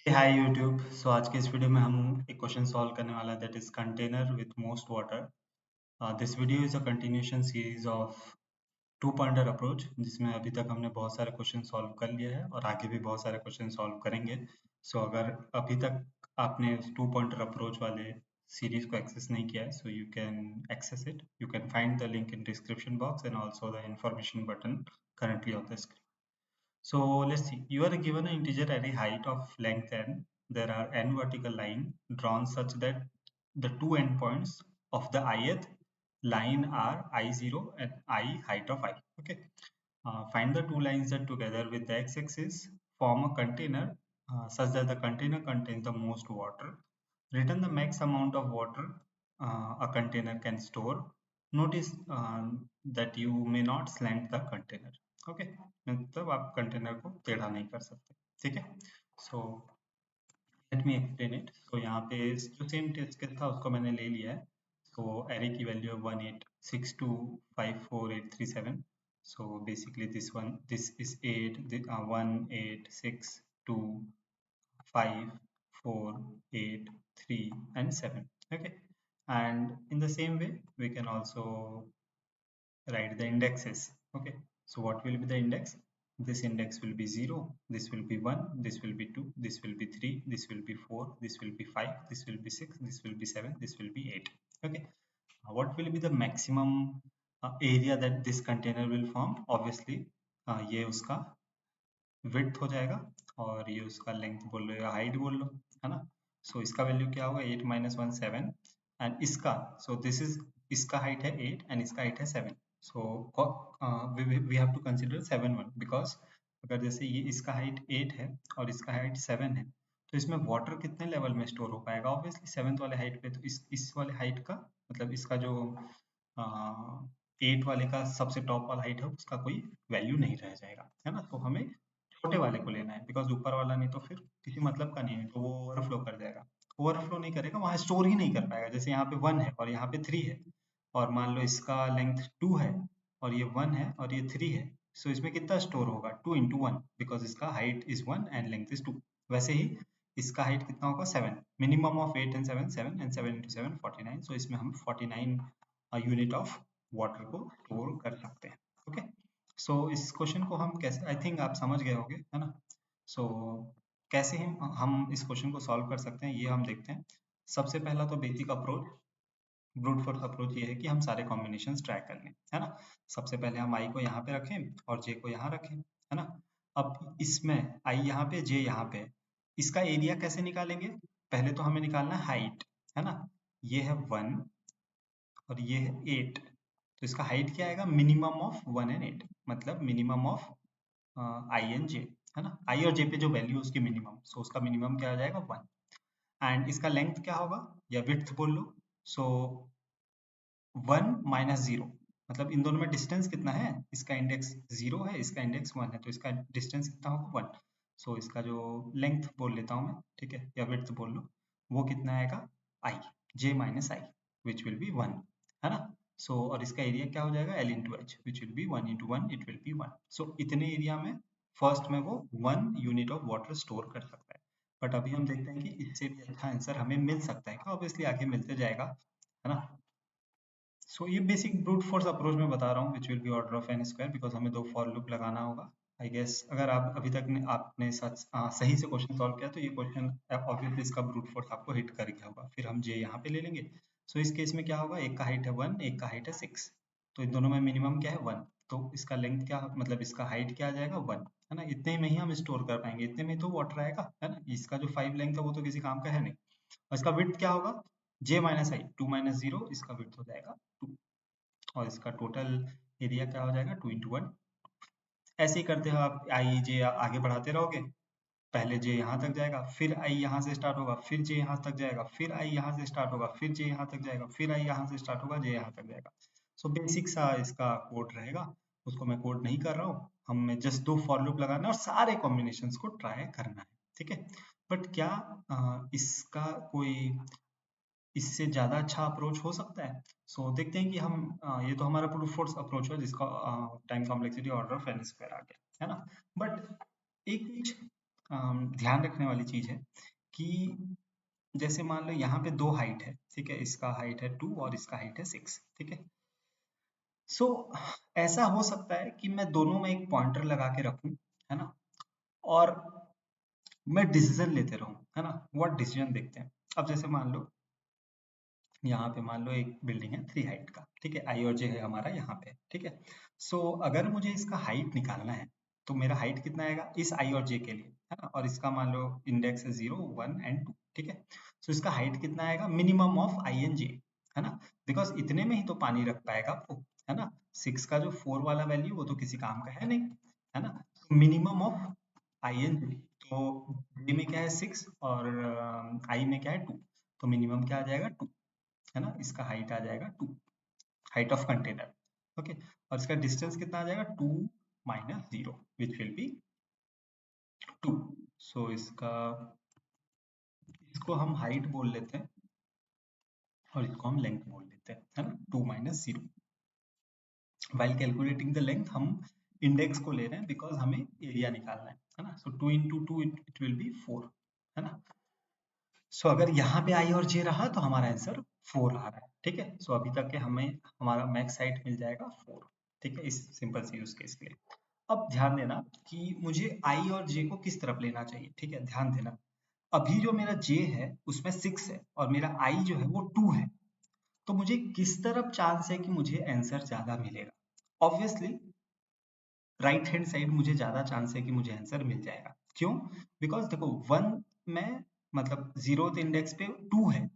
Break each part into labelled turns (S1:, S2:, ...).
S1: Hi YouTube. सो आज के इस वीडियो में हम एक क्वेश्चन सॉल्व करने वाला है, that is container with most water. This video is a continuation series of two pointer approach, जिसमें अभी तक हमने बहुत सारे क्वेश्चन सॉल्व कर लिए हैं और आगे भी बहुत सारे क्वेश्चन सॉल्व करेंगे। सो अगर अभी तक आपने टू पॉइंटर अप्रोच वाले सीरीज को एक्सेस नहीं किया है, so you can access it. You can find the link in description box and also the information button currently on the screen. So let's see. You are given an integer array height of length n. There are n vertical line drawn such that the two endpoints of the ith line are I0 and I height of I. Okay. Find the two lines that together with the x-axis form a container such that the container contains the most water. Return the max amount of water a container can store. Notice that you may not slant the container. Okay, मतलब आप container को टेढ़ा नहीं कर सकते। ठीक है, so let me explain it. So यहाँ पे जो सेम टेस्ट केस था उसको मैंने ले लिया है। सो एरे की वैल्यू है 1862548337। So basically this is 8 1 8 6 2 5 4 8 3 and 7. Okay, and in the same way we can also write the indexes. Okay, so what will be the index? This index will be 0, this will be 1, this will be 2, this will be 3, this will be 4, this will be 5, this will be 6, this will be 7, this will be 8. Okay, what will be the maximum area that this container will form? Obviously ये उसका width हो जाएगा और ये उसका length बोल लो या height बोल लो, है ना। सो इसका वैल्यू क्या होगा? 8 minus 1 7, एंड इसका दिस इज इसका हाइट है 8 एंड इसका हाइट है 7। So we have to consider 7 1, because अगर जैसे ये इसका हाइट 8 है और इसका हाइट 7 है, तो इसमें वाटर कितने लेवल में स्टोर हो पाएगा? ऑब्वियसली 7th वाले हाइट पे। तो इस वाले हाइट का मतलब इसका जो 8 वाले का सबसे टॉप वाला हाइट है उसका कोई वैल्यू नहीं रह जाएगा, है ना। तो हमें छोटे वाले को लेना है, बिकॉज ऊपर वाला नहीं तो फिर किसी मतलब का नहीं है, तो वो ओवरफ्लो कर जाएगा। ओवरफ्लो नहीं करेगा, वहां स्टोर ही नहीं कर पाएगा। जैसे यहाँ पे 1 है और यहाँ पे 3 है, और मान लो इसका लेंथ 2 है और ये 1 है और ये 3 है। सो इसमें कितना स्टोर होगा? 2 into 1, बिकॉज इसका height is 1 and length is 2। वैसे ही इसका हाइट कितना होगा? 7। Minimum of 8 and 7 7, and 7 into 7 49। सो इसमें हम 49 यूनिट ऑफ वाटर को स्टोर कर सकते हैं। ओके, सो इस क्वेश्चन को हम कैसे, आई थिंक आप समझ गए होंगे, है ना। सो कैसे हम इस क्वेश्चन को सॉल्व कर सकते हैं, ये हम देखते हैं। सबसे पहला तो basic approach, brute force approach ये है कि हम सारे कॉम्बिनेशंस ट्राई कर लें, है ना। सबसे पहले हम आई को यहाँ पे रखें और जे को यहाँ रखें, है ना। अब इसमें आई यहाँ पे, जे यहाँ पे, इसका एरिया कैसे निकालेंगे? पहले तो हमें निकालना है हाइट, है ना। ये है 1 और ये है 8, तो इसका हाइट क्या आएगा? मिनिमम ऑफ 1 एंड 8, मतलब मिनिमम ऑफ आई एंड जे, है ना। आई और जे पे जो वैल्यू उसकी मिनिमम, सो उसका मिनिमम क्या आ जाएगा? 1। एंड इसका लेंथ क्या होगा या विड्थ बोल लो। सो 1 माइनस 0, मतलब इन दोनों में डिस्टेंस कितना है? इसका इंडेक्स 0 है, इसका इंडेक्स 1 है, तो इसका डिस्टेंस कितना होगा? 1। सो इसका जो लेंथ बोल लेता हूँ मैं, ठीक है, या विड्थ बोल लो, वो कितना आएगा? I, J minus I, which will be 1, है ना। सो और इसका एरिया क्या हो जाएगा? L into H, which will be 1 into 1, it will be 1। सो इतने एरिया में फर्स्ट में वो 1 यूनिट ऑफ वाटर स्टोर कर सकता है। बट अभी हम देखते हैं कि इससे भी अच्छा आंसर हमें मिल सकता है क्या? ऑब्वियसली आगे मिलते जाएगा, है ना। सो ये बेसिक ब्रूट फोर्स अप्रोच में बता रहा हूँ, which will be order of N square, because हमें दो फॉर लूप लगाना होगा। आई गेस अगर आप अभी तक आपने सही से क्वेश्चन सॉल्व किया तो ये क्वेश्चन ऑब्वियसली इसका ब्रूट फोर्स आपको हिट कर गया होगा। फिर हम जे यहाँ पे ले लेंगे। सो इस केस में क्या होगा? एक का हाइट है 1, एक का हाइट है 6, तो इन दोनों में मिनिमम क्या है? 1। तो इसका लेंथ क्या, मतलब इसका हाइट क्या आ जाएगा? 1, है ना। इतने में ही हम स्टोर कर पाएंगे, इतने में तो वाटर आएगा, है ना। इसका जो 5 लेंथ है वो तो किसी काम का है नहीं। और इसका विड्थ क्या होगा? जे माइनस आई, 2 माइनस 0, इसका विड्थ हो जाएगा 2, और इसका टोटल एरिया क्या हो जाएगा? 2 into 1। ऐसे ही करते हो आप, आई जे आगे बढ़ाते रहोगे। पहले जे यहाँ तक जाएगा, फिर आई यहाँ से स्टार्ट होगा, फिर जे यहाँ तक जाएगा, फिर आई यहाँ से स्टार्ट होगा, फिर जे यहाँ तक जाएगा, फिर आई यहाँ से स्टार्ट होगा, जे यहाँ तक जाएगा। सो बेसिक सा इसका कोड रहेगा, उसको मैं कोड नहीं कर रहा हूँ। हमें जस्ट दो फॉर लूप लगाना है और सारे कॉम्बिनेशन को ट्राई करना है, ठीक है। बट क्या इसका कोई इससे ज़्यादा अच्छा अप्रोच हो सकता है? सो देखते हैं कि हम ये तो हमारा ब्रूट फोर्स अप्रोच है, जिसका time complexity order of N square आ गया, है ना। बट एक चीज ध्यान रखने वाली चीज है कि जैसे मान लो यहाँ पे दो हाइट है, ठीक है, इसका हाइट है 2 और इसका हाइट है 6, ठीक है। सो ऐसा हो सकता है कि मैं दोनों में एक पॉइंटर लगा के रखूं, है ना, और मैं डिसीजन लेते रहूं, है ना। व्हाट डिसीजन देखते हैं। अब जैसे मान लो यहाँ पे मान लो एक बिल्डिंग है 3 हाइट का, ठीक है, आई और जे है हमारा यहाँ पे, ठीक है। सो अगर मुझे इसका हाइट निकालना है तो मेरा हाइट कितना आएगा इस आई और जे के लिए, है ना, और इसका मान लो इंडेक्स है 0 1 एंड 2, ठीक है। सो इसका हाइट कितना आएगा minimum of I and J, है ना, बिकॉज इतने में ही तो पानी रख पाएगा वो, है ना। 6 का जो 4 वाला वैल्यू वो तो किसी काम का है नहीं, है ना। Minimum of I and J, तो जे में क्या है 6 और आई में क्या है 2, तो मिनिमम क्या आ जाएगा 2, है ना। इसका हाइट आ जाएगा 2, हाइट ऑफ कंटेनर, ओके। और इसका डिस्टेंस कितना आ जाएगा 2 माइनस 0 विच विल बी 2। सो इसको हम हाइट बोल लेते हैं और इसको हम लेंथ बोल लेते हैं, है ना, 2 minus 0। While calculating the length हम इंडेक्स को ले रहे हैं बिकॉज हमें एरिया निकालना है ना। सो 2 इंटू 2 इट विल बी 4, है ना। सो अगर यहाँ पे आई और जे रहा तो हमारा आंसर 4 आ रहा है, ठीक है। सो अभी तक के हमें हमारा मैक्स हाइट मिल जाएगा 4, ठीक है, इस सिंपल सी यूज केस के लिए। अब ध्यान देना कि मुझे आई और जे को किस तरफ लेना चाहिए, ठीक है, ध्यान देना। अभी जो मेरा जे है उसमें 6 है और मेरा आई जो है वो 2 है, तो मुझे किस तरफ चांस है कि मुझे आंसर ज्यादा मिलेगा। ऑब्वियसली राइट हैंड साइड मुझे ज्यादा चांस है कि मुझे आंसर मिल जाएगा। क्यों? बिकॉज देखो 1 में मतलब 0th इंडेक्स पे 2 है,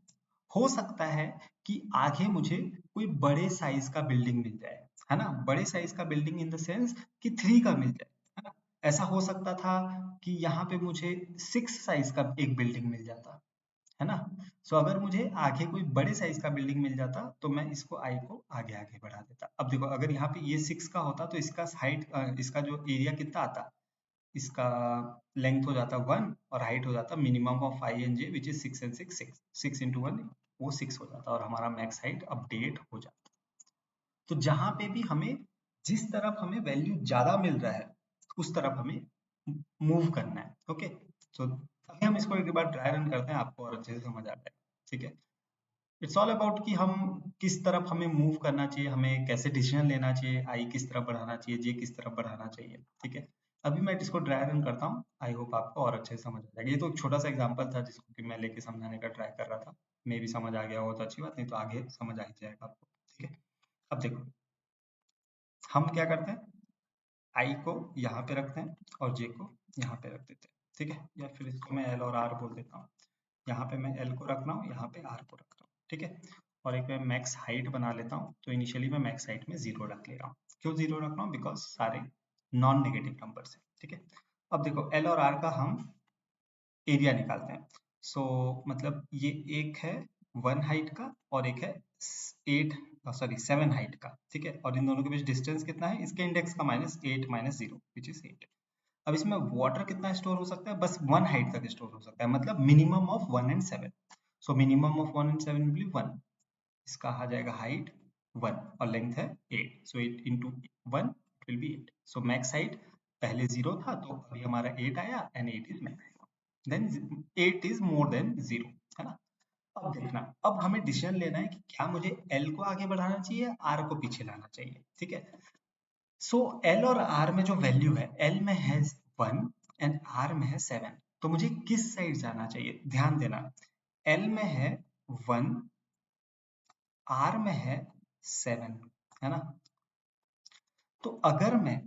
S1: हो सकता है कि आगे मुझे कोई बड़े साइज का बिल्डिंग मिल जाए, है ना, बड़े साइज का बिल्डिंग इन द सेंस कि 3 का मिल जाए, है ना। ऐसा हो सकता था कि यहाँ पे मुझे 6 साइज का एक बिल्डिंग मिल जाता, है ना। सो अगर मुझे आगे कोई बड़े साइज का बिल्डिंग मिल जाता तो मैं इसको आई को आगे आगे बढ़ा देता। अब देखो अगर यहाँ पे ये 6 का होता तो इसका हाइट इसका जो एरिया कितना आता, इसका लेंथ हो जाता 1 और हाइट हो जाता minimum of I and J which is 6 and 6 6 6 into 1 वो 6 हो जाता और हमारा मैक्स हाइट अपडेट हो जाता। तो जहां पे भी हमें जिस तरफ हमें वैल्यू ज्यादा मिल रहा है उस तरफ हमें मूव करना है, ओके। तो अभी हम इसको एक बार ट्राई रन करते हैं, आपको और अच्छे से समझ आ जाएगा, ठीक है। इट्स ऑल अबाउट कि हम किस तरफ हमें मूव करना चाहिए, हमें कैसे डिसीजन लेना चाहिए, आई किस तरफ बढ़ाना चाहिए, जे किस तरफ बढ़ाना चाहिए, ठीक है। अभी मैं इसको ड्राई रन करता हूँ, आई होप आपको और अच्छे से समझ आ जाएगा। ये तो एक छोटा सा एग्जांपल था जिसको कि मैं लेके समझाने का ट्राई कर रहा था, मे भी समझ आ गया हो तो अच्छी बात, नहीं तो आगे समझ आ ही जाएगा आपको, ठीक है। अब देखो हम क्या करते हैं, आई को यहाँ पे रखते हैं और जे को यहाँ पे रख देते हैं, ठीक है, या फिर इसको मैं एल और आर बोल देता हूँ। यहाँ पे मैं एल को रख रहा हूँ, यहाँ पे आर को रख रहा हूँ, ठीक है। और एक मैं मैक्स हाइट बना लेता हूँ, तो इनिशियली मैं मैक्स हाइट में 0 रख ले रहा हूँ। क्यों 0 रख रहा हूँ? बिकॉज सारे नॉन नेगेटिव नंबर्स है, ठीक है। अब देखो एल और आर का हम एरिया निकालते हैं। सो मतलब ये एक है 1 हाइट का और एक है 8 सॉरी 7 हाइट का, ठीक है। और इन दोनों के बीच डिस्टेंस कितना है, इसके इंडेक्स का -8 -0 विच इज 8। अब इसमें वाटर कितना स्टोर हो सकता है, बस 1 हाइट तक स्टोर हो सकता है, मतलब minimum of 1 and 7। So minimum of 1 and 7 will be 1, इसका आ जाएगा हाइट 1 और लेंथ है 8, so 8 into 1 will be 8। So max height पहले 0 था तो अभी हमारा 8 आया and 8 is max, then 8 is more than 0, है ना। अब देखना, अब हमें डिसीजन लेना है कि क्या मुझे एल को आगे बढ़ाना चाहिए या आर को पीछे लाना चाहिए, ठीक है। सो एल और आर में जो वैल्यू है, एल में है 1 एंड आर में है 7, तो मुझे किस साइड जाना चाहिए, ध्यान देना। एल में है 1, आर में है 7, है ना। तो अगर मैं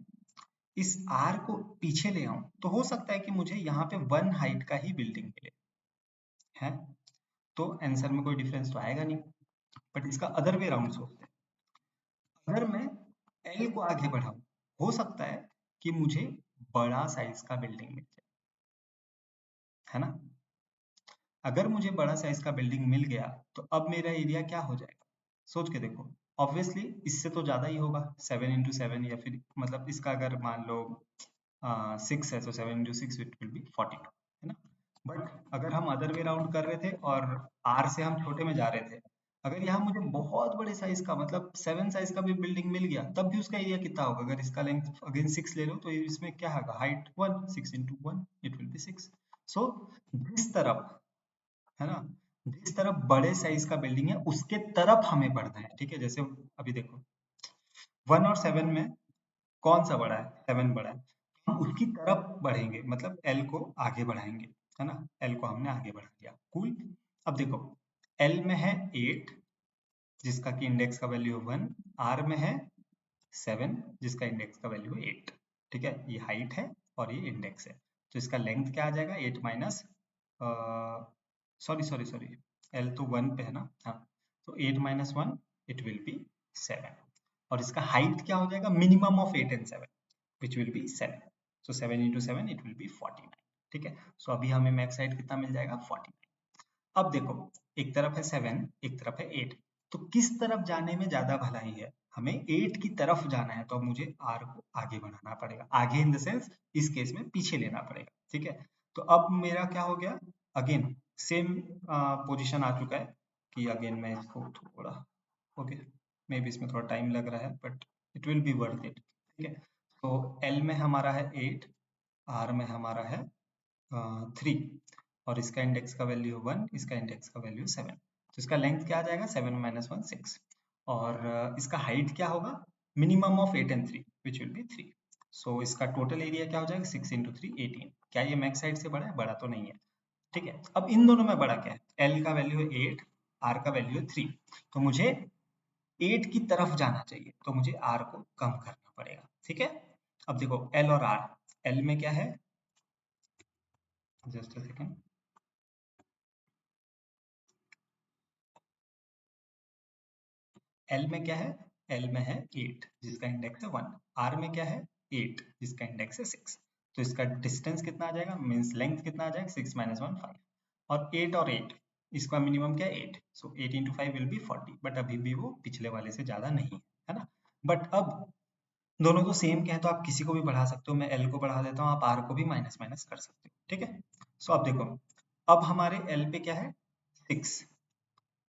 S1: इस आर को पीछे ले आऊं तो हो सकता है कि मुझे यहाँ पे 1 हाइट का ही बिल्डिंग मिले, है, तो आंसर में कोई डिफरेंस तो आएगा नहीं। बट इसका अदर वे राउंड सोचते हैं, अगर मैं एल को आगे बढ़ाऊं हो सकता है कि मुझे बड़ा साइज का बिल्डिंग मिल जाए, है ना। अगर मुझे बड़ा साइज का बिल्डिंग मिल गया तो अब मेरा एरिया क्या हो जाएगा, सोच के देखो। ऑब्वियसली इससे तो ज्यादा ही होगा, 7 इंटू 7, या फिर मतलब इसका अगर मान लो 6 है तो 7 इंटू 6 इट विल बी 42, है ना। बट अगर हम अदर वे राउंड कर रहे थे और आर से हम छोटे में जा रहे थे अगर यहाँ मुझे बहुत बड़े साइज का मतलब 7 साइज का भी बिल्डिंग मिल गया तब भी उसका एरिया कितना होगा? अगर इसका लेंथ अगेन 6 ले लो तो इसमें क्या होगा? Height 1, 6 into 1 it will B 6। सो जिस तरफ, है ना, जिस तरफ बड़े साइज का बिल्डिंग है उसके तरफ हमें बढ़ना है। ठीक है, जैसे अभी देखो 1 और 7 में कौन सा बड़ा है? 7 बड़ा है। हम उसकी तरफ बढ़ेंगे मतलब एल को आगे बढ़ाएंगे, है ना, एल को हमने आगे बढ़ा दिया। कूल। अब देखो एल में है 8 जिसका कि इंडेक्स का वैल्यू है 1, आर में है 7 जिसका इंडेक्स का वैल्यू है 8। ठीक है, ये हाइट है और ये इंडेक्स है। तो इसका लेंथ क्या आ जाएगा? 8 minus, sorry sorry sorry, L तो 1 पे है ना, हाँ, तो 8 माइनस 1 इट विल बी 7। और इसका हाइट क्या हो जाएगा? Minimum of 8 and 7 which will be 7. So 7 into 7 it will be 49. ठीक है, सो अभी हमें मैक्स हाइट कितना मिल जाएगा? 49। अब देखो एक तरफ है 7 एक तरफ है 8, तो किस तरफ जाने में ज्यादा भलाई है? हमें 8 की तरफ जाना है तो अब मुझे r को आगे बढ़ाना पड़ेगा। आगे इन द सेंस इस केस में पीछे लेना पड़ेगा। ठीक है, तो अब मेरा क्या हो गया? अगेन सेम पोजीशन आ चुका है कि अगेन मैं इसको थोड़ा, ओके, मे बी इसमें थोड़ा टाइम लग रहा है but it will B worth it. ठीक है, तो L में हमारा है 8, R में हमारा है 3 और इसका इंडेक्स का वैल्यू 1, इसका इंडेक्स का वैल्यू 7। तो इसका लेंथ क्या आ जाएगा? 7 माइनस 1 6। और इसका हाइट क्या होगा? Minimum of 8 and 3 which will B 3। सो इसका टोटल एरिया क्या हो जाएगा? 6 इंटू 3 18। क्या ये मैक्स हाइट से बड़ा है? बड़ा तो नहीं है। ठीक है, अब इन दोनों में बड़ा क्या है? L का वैल्यू है 8, R का वैल्यू है 3। तो मुझे 8 की तरफ जाना चाहिए तो मुझे R को कम करना पड़ेगा। ठीक है, अब देखो L और R, L में क्या है? जस्ट अ सेकेंड, L में क्या है? L में है 8 जिसका इंडेक्स है 1, R में क्या है? 8 जिसका इंडेक्स है 6। तो इसका डिस्टेंस कितना आ जाएगा? मीन्स लेंथ कितना आ जाएगा? 6 माइनस 1 5। और 8 इसका मिनिमम क्या है? 8। So 8 into 5 will be 40, but अभी भी वो पिछले वाले से ज्यादा नहीं है ना। बट अब दोनों तो सेम के हैं तो आप किसी को भी बढ़ा सकते हो। मैं एल को बढ़ा देता हूँ, आप आर को भी माइनस माइनस कर सकते हो। ठीक है, सो आप देखो अब हमारे एल पे क्या है? 6,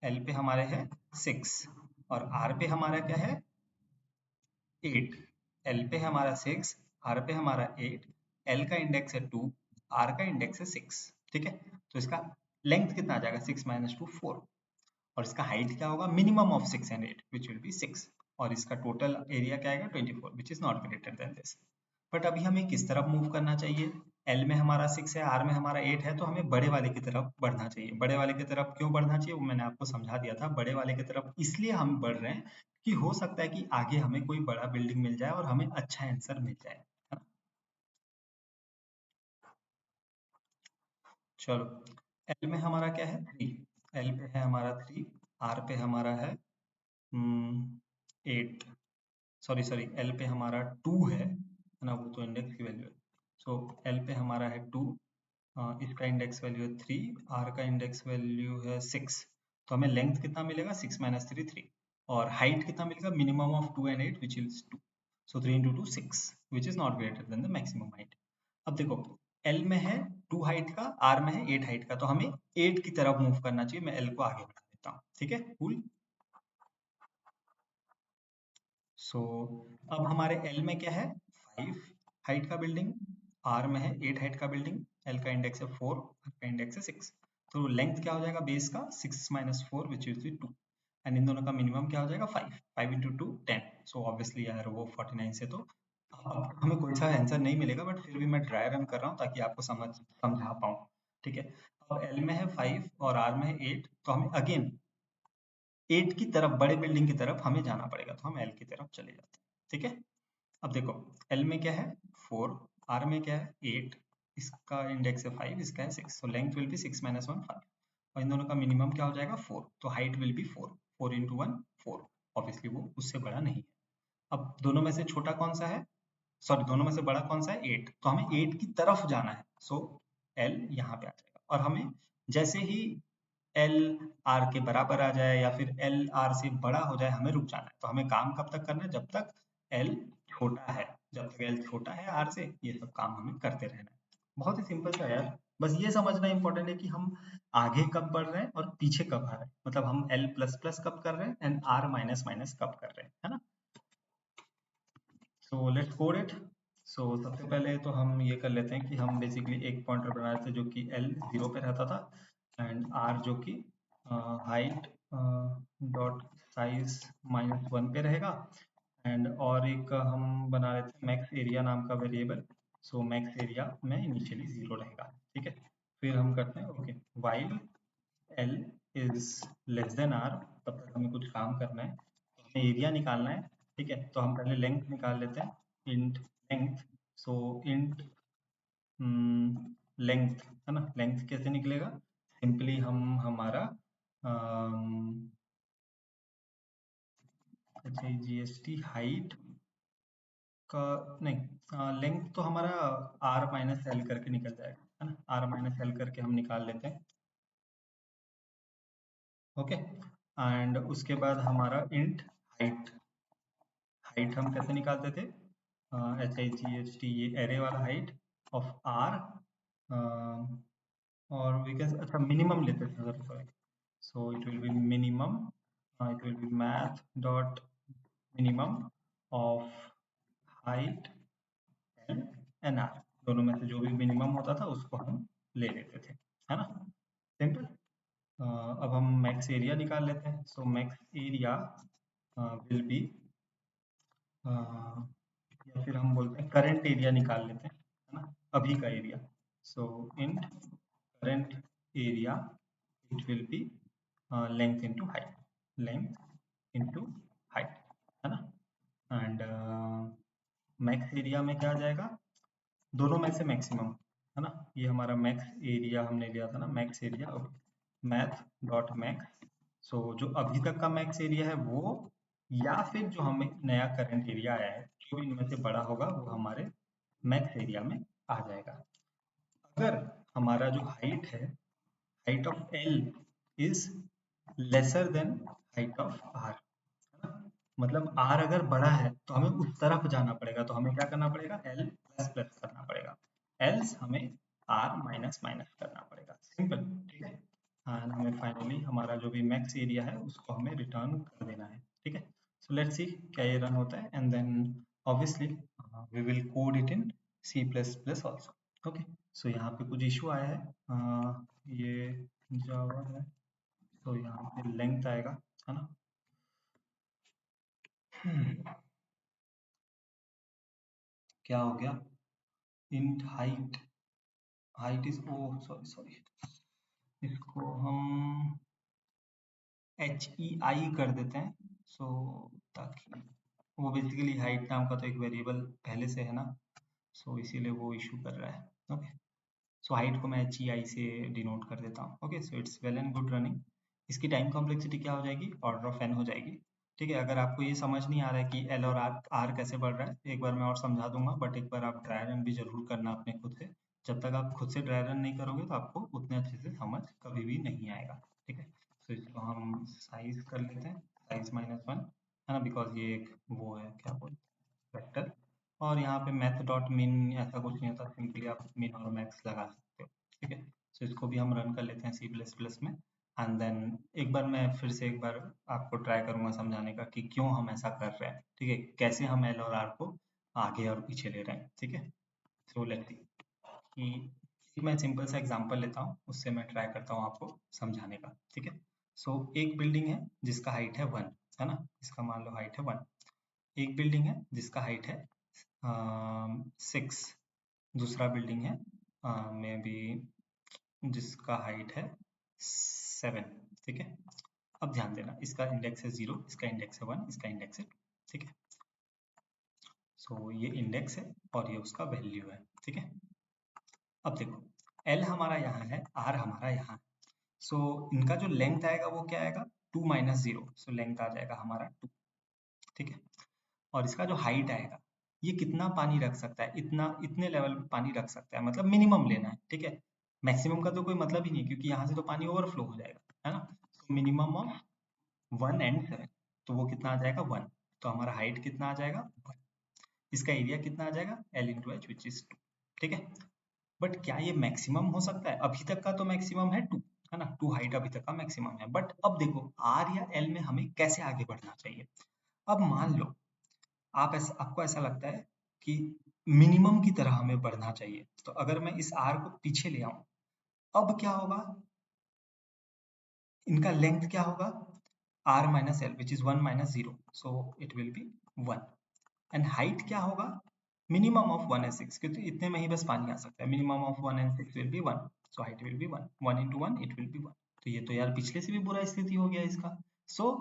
S1: एल पे हमारे है 6 और आर पे हमारा क्या है? 8। एल पे हमारा 6, आर पे हमारा 8, एल का इंडेक्स है 2, आर का इंडेक्स है 6। ठीक है, तो इसका लेंथ कितना आ जाएगा? 6 माइनस 2 4। और इसका हाइट क्या होगा? Minimum of 6 and 8 which will B 6। और इसका टोटल एरिया क्या आएगा? 24 which is not greater than this. But अभी हमें किस तरफ मूव करना चाहिए? एल में हमारा 6 है, आर में हमारा 8 है, तो हमें बड़े वाले की तरफ बढ़ना चाहिए। बड़े वाले की तरफ क्यों बढ़ना चाहिए वो मैंने आपको समझा दिया था। बड़े वाले की तरफ इसलिए हम बढ़ रहे हैं कि हो सकता है कि आगे हमें कोई बड़ा बिल्डिंग मिल जाए और हमें अच्छा आंसर मिल जाए, है ना? चलो, एल में हमारा क्या है? 3। एल पे है हमारा 3, आर पे हमारा है 8, सॉरी सॉरी, एल पे हमारा 2 है ना, वो तो इंडेक्स की वैल्यू है। सो एल पे हमारा है 2, इसका इंडेक्स वैल्यू है 3, आर का इंडेक्स वैल्यू है 6। तो हमें लेंथ कितना मिलेगा? 6 माइनस 3 3। और हाइट कितना मिलेगा? Minimum of 2 and 8 which is 2। So 3 into 2 6 which is not greater than the maximum height. अब देखो एल में है 2 हाइट का, आर में है 8 हाइट का, तो हमें 8 की तरफ मूव करना चाहिए। मैं एल को आगे बढ़ा देता हूँ। ठीक है, कूल। सो अब हमारे एल में क्या है? 5 हाइट का बिल्डिंग, आर में है 8 हाइट का बिल्डिंग, एल का इंडेक्स है 4, आर का इंडेक्स है 6। तो लेंथ क्या हो जाएगा बेस का? 6 minus 4 which is 2। And in दोनों का मिनिमम क्या हो जाएगा? 5। 5 इंटू 2 10। सो ऑब्वियसली यार वो 49 से तो अब हमें कोई सा आंसर नहीं मिलेगा, बट फिर भी मैं ड्राई रन कर रहा हूँ ताकि आपको समझा पाऊँ। ठीक है, अब एल में है 5 और आर में है 8, तो हमें अगेन 8 की तरफ, बड़े बिल्डिंग की तरफ हमें जाना पड़ेगा, तो हम एल की तरफ चले जाते हैं। ठीक है, अब देखो एल में क्या है? 4, आर में क्या है? 8, इसका इंडेक्स है 5, इसका है 6। So length will be 6 minus 1 5। और इन दोनों का मिनिमम क्या हो जाएगा? 4। तो height will be 4। 4 into 1 4। Obviously वो उससे बड़ा नहीं है। अब दोनों में से छोटा कौन सा है? सॉरी, दोनों में से बड़ा कौन सा है? 8। तो हमें 8 की तरफ जाना है। सो एल यहाँ पे आ जाएगा और हमें जैसे ही एल आर के बराबर आ जाए या फिर एल आर से बड़ा हो जाए हमें रुक जाना है। तो हमें काम कब तक करना है? जब तक एल छोटा है। जब तक एल छोटा है आर से, ये सब काम हमें करते रहना है। बहुत ही सिंपल सा है यार। बस ये समझना इंपॉर्टेंट है कि हम आगे कब बढ़ रहे हैं और पीछे कब आ रहे हैं, मतलब हम एल प्लस प्लस कब कर रहे हैं एंड आर माइनस माइनस कब कर रहे हैं, है ना। So let's code it. So सबसे पहले तो हम ये कर लेते हैं कि हम बेसिकली एक पॉइंटर बना रहे थे जो कि एल 0 पे रहता था एंड आर जो कि हाइट डॉट साइज -1 पे रहेगा एंड और एक हम बना रहे थे मैक्स एरिया नाम का वेरिएबल। सो मैक्स एरिया में इनिशियली 0 रहेगा, ठीक है। फिर हम करते हैं okay while L is less than R, तब तक हमें कुछ काम करना है, तो हमें एरिया निकालना है, ठीक है। तो हम पहले लेंथ निकाल लेते हैं, इंट लेंथ। सो इंट लेंथ, है ना, लेंथ कैसे निकलेगा, सिंपली हम हमारा अच्छा जीएसटी हाइट का नहीं, लेंथ तो हमारा आर माइनस एल करके निकल जाएगा, है ना, आर माइनस एल करके हम निकाल लेते हैं, ओके। एंड उसके बाद हमारा इंट हाइट, हाइट हम कैसे निकालते थे, HIGHT, ये एरे वाला हाइट ऑफ आर, और वी कैन अच्छा मिनिमम लेते थे, sorry sorry. So it will be minimum, it will be math dot minimum of height and N R, दोनों में से जो भी मिनिमम होता था उसको हम ले लेते थे, है ना, सिंपल। अब हम मैक्स एरिया निकाल लेते हैं। सो मैक्स एरिया विल बी, या फिर हम बोलते हैं करंट एरिया निकाल लेते हैं, है ना, अभी का area. So in current area it will B length into height, length into height, है ना। एंड मैक्स एरिया में क्या आ जाएगा, दोनों में से मैक्सिमम, है ना, ये हमारा मैक्स एरिया हमने लिया था ना, max area, okay, math dot max. So जो अभी तक का मैक्स एरिया है वो, या फिर जो हमें नया करंट एरिया आया है, जो भी इनमें से बड़ा होगा वो हमारे मैक्स एरिया में आ जाएगा। अगर हमारा जो हाइट है, height of L is lesser than height of R, मतलब आर अगर बड़ा है तो हमें उस तरफ जाना पड़ेगा, तो हमें क्या करना पड़ेगा, एल प्लस प्लस करना पड़ेगा, एल्स हमें आर माइनस माइनस करना पड़ेगा, सिंपल, ठीक है। एंड हमें फाइनली हमारा जो भी मैक्स एरिया है उसको हमें रिटर्न कर देना है, ठीक है। सो लेट्स सी क्या ये रन होता है and then obviously we will code it in C plus plus also, okay. So यहाँ पे कुछ इशू आया है, ये जावा है, तो यहाँ पे लेंथ आएगा, है ना। क्या हो गया, int height, height is oh sorry sorry, इसको हम HEI कर देते हैं। सो ताकि वो बेसिकली हाइट नाम का तो एक वेरिएबल पहले से है ना, सो इसीलिए वो इशू कर रहा है, ओके। सो हाइट को मैं HEI से डिनोट कर देता हूँ, okay. So it's well and good running. इसकी टाइम कॉम्प्लेक्सिटी क्या हो जाएगी, ऑर्डर ऑफ एन हो जाएगी, ठीक है। अगर आपको ये समझ नहीं आ रहा है कि एल और आर कैसे बढ़ रहा है, एक बार मैं और समझा दूंगा, बट एक बार आप ड्राई रन भी जरूर करना अपने खुद से। जब तक आप खुद से ड्राई रन नहीं करोगे तो आपको उतने अच्छे से समझ कभी भी नहीं आएगा, ठीक है। तो इसको हम साइज कर लेते हैं, साइज -1, है ना, बिकॉज ये एक वो है क्या बोलते हैं वेक्टर, और यहाँ पे मैथ डॉट मिन ऐसा कुछ नहीं होता, सिंपली आप मिन और मैक्स लगा सकते हो, ठीक है। सो इसको भी हम रन कर लेते हैं सी प्लस प्लस में एंड देन एक बार मैं फिर से एक बार आपको ट्राई करूंगा समझाने का कि क्यों हम ऐसा कर रहे हैं, ठीक है, कैसे हम एल और आर को आगे और पीछे ले रहे हैं, ठीक है। सो लेट्स सी कि एक मैं सिंपल सा एग्जांपल लेता हूँ, उससे मैं ट्राई करता हूँ आपको समझाने का, ठीक है। सो एक बिल्डिंग है जिसका हाइट है 1, है ना, इसका मान लो हाइट है 1। एक बिल्डिंग है जिसका हाइट है 6, दूसरा बिल्डिंग है मे बी जिसका हाइट है 7, ठीक है। अब ध्यान देना, इसका इंडेक्स है 0, इसका इंडेक्स है 1, इसका इंडेक्स है 2, ठीक है। सो ये इंडेक्स है और ये उसका वैल्यू है, ठीक है। अब देखो एल हमारा यहाँ है, आर हमारा यहाँ है, सो इनका जो लेंथ आएगा वो क्या आएगा, 2 - 0, सो लेंथ आ जाएगा हमारा 2, ठीक है। और इसका जो हाइट आएगा, ये कितना पानी रख सकता है, इतना, इतने लेवल पे पानी रख सकता है, मतलब मिनिमम लेना है, ठीक है। मैक्सिमम का तो कोई मतलब ही नहीं, क्योंकि यहाँ से तो पानी ओवरफ्लो हो जाएगा, है ना। तो मिनिमम ऑफ 1 एंड 7, तो वो कितना आ जाएगा 1, तो हमारा हाइट कितना आ जाएगा 1, इसका एरिया कितना आ जाएगा L into H which is 2, ठीक है। बट क्या ये मैक्सिमम हो सकता है? अभी तक का तो मैक्सिमम है 2, है ना? 2 हाइट अभी तक का मैक्सिमम है। बट अब देखो आर या एल में हमें कैसे आगे बढ़ना चाहिए। अब मान लो आपको ऐसा लगता है कि मिनिमम की तरह हमें बढ़ना चाहिए, तो अगर मैं इस आर को पीछे ले आऊं, अब क्या होगा, इनका लेंथ क्या होगा, r minus L which is 1 minus 0, so it will be 1। And height क्या होगा, मिनिमम ऑफ 1 एंड 6, क्योंकि इतने में ही बस पानी आ सकता है। Minimum of 1 and 6 will be 1, so height will be 1, 1 into 1 it will be 1। तो ये तो यार पिछले से भी बुरा स्थिति हो गया इसका। सो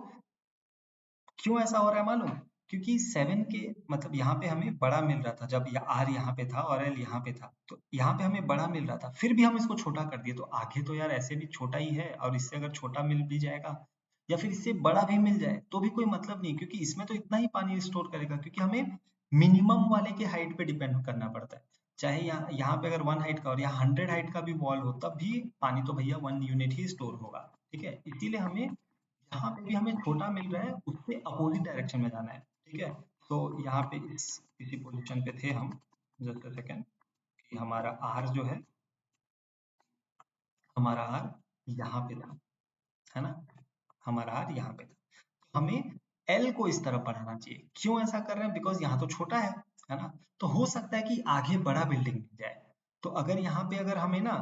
S1: क्यों ऐसा हो रहा है मालूम? क्योंकि 7 के मतलब यहाँ पे हमें बड़ा मिल रहा था, जब आर यहाँ पे था और एल यहाँ पे था, तो यहाँ पे हमें बड़ा मिल रहा था, फिर भी हम इसको छोटा कर दिए। तो आगे तो यार ऐसे भी छोटा ही है, और इससे अगर छोटा मिल भी जाएगा या फिर इससे बड़ा भी मिल जाए तो भी कोई मतलब नहीं, क्योंकि इसमें तो इतना ही पानी स्टोर करेगा, क्योंकि हमें मिनिमम वाले के हाइट पे डिपेंड करना पड़ता है। चाहे यहाँ पे अगर 1 हाइट का और यहाँ 100 हाइट का भी वॉल हो, तब भी पानी तो भैया 1 यूनिट ही स्टोर होगा। ठीक है, इसीलिए हमें जहाँ पे भी हमें छोटा मिल रहा है उससे अपोजिट डायरेक्शन में जाना है। ठीक है, तो यहाँ पे इसी पोजीशन पे थे हम, जस्ट अ सेकेंड, कि हमारा आर यहाँ पे था, है ना, हमारा आर यहाँ पे था। तो हमें एल को इस तरफ बढ़ाना चाहिए। क्यों ऐसा कर रहे हैं? बिकॉज यहाँ तो छोटा है ना। तो हो सकता है कि आगे बड़ा बिल्डिंग मिल जाए। तो अगर यहाँ पे अगर हमें ना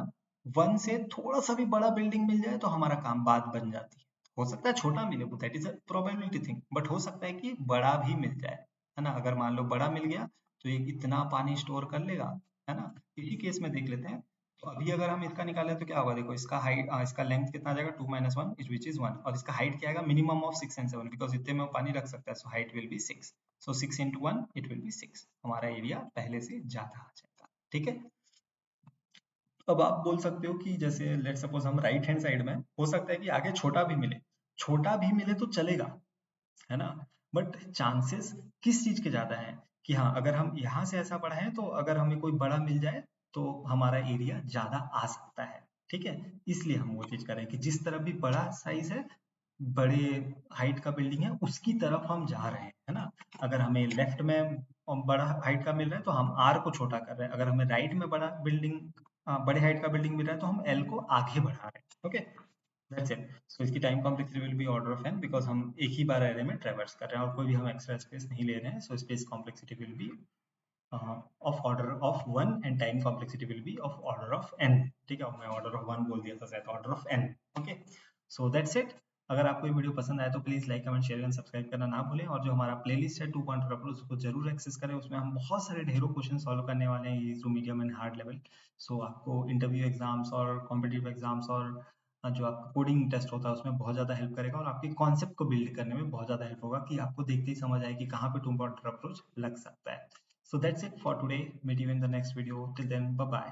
S1: 1 से थोड़ा सा भी बड़ा बिल्डिंग मिल जाए तो हमारा काम बात बन जाती है। हो सकता है छोटा मिले, that is a probability thing, but हो सकता है कि बड़ा भी मिल जाए, है ना। अगर मान लो बड़ा मिल गया तो ये इतना पानी स्टोर कर लेगा, है ना। इसी केस में देख लेते हैं। तो अभी अगर हम इसका निकालें तो क्या होगा, देखो इसका हाइट, इसका लेंथ कितना आ जाएगा, 2 माइनस 1 विच इज 1, और इसका हाइट क्या आएगा, मिनिमम ऑफ 6 एंड 7, बिकॉज इतने में वो पानी रख सकता है। So height will be 6, so 6 into 1 it will B 6। हमारा एरिया पहले से ज्यादा आ जाएगा। ठीक है, अब आप बोल सकते हो कि जैसे लेट सपोज हम राइट हैंड साइड में, हो सकता है कि आगे छोटा भी मिले तो चलेगा, है ना। बट चांसेस किस चीज के ज्यादा हैं, कि हाँ अगर हम यहाँ से ऐसा बढ़ाएं तो अगर हमें कोई बड़ा मिल जाए तो हमारा एरिया ज्यादा आ सकता है। ठीक है, इसलिए हम वो चीज करें कि जिस तरफ भी बड़ा साइज है, बड़े हाइट का बिल्डिंग है, उसकी तरफ हम जा रहे हैं, है ना। अगर हमें लेफ्ट में बड़ा हाइट का मिल रहा है तो हम आर को छोटा कर रहे हैं। अगर हमें राइट में बड़े हाइट का बिल्डिंग मिल रहा है तो हम एल को आगे बढ़ा रहे हैं। Okay, that's it. सो इसकी time complexity will be order of N, because हम एक ही बार एरे में ट्रेवर्स कर रहे हैं और कोई भी हम एक्स्ट्रा स्पेस नहीं ले रहे हैं। So space complexity will B of order of 1 and time complexity will B of order of n। ठीक है, मैं ऑर्डर ऑफ 1 बोल दिया था शायद, order of n। Okay, so that's it. अगर आपको ये वीडियो पसंद आया तो please like comment share and subscribe करना ना भूलें, और जो हमारा प्लेलिस्ट है 2 पॉइंटर अप्रोच, उसको जरूर एक्सेस करें। उसमें हम बहुत सारे ढेरों क्वेश्चन सॉल्व करने वाले हैं, easy to medium and hard level. So आपको इंटरव्यू एग्जाम्स और कॉम्पिटिटिव एग्जाम्स और जो आपका कोडिंग टेस्ट होता है उसमें बहुत ज़्यादा हेल्प करेगा, और आपके कॉन्सेप्ट को बिल्ड करने में बहुत ज़्यादा हेल्प होगा, कि आपको देखते ही समझ आए कि कहाँ पे 2 पॉइंटर अप्रोच लग सकता है। So that's it for today. Meet you in the next video. Till then, bye bye.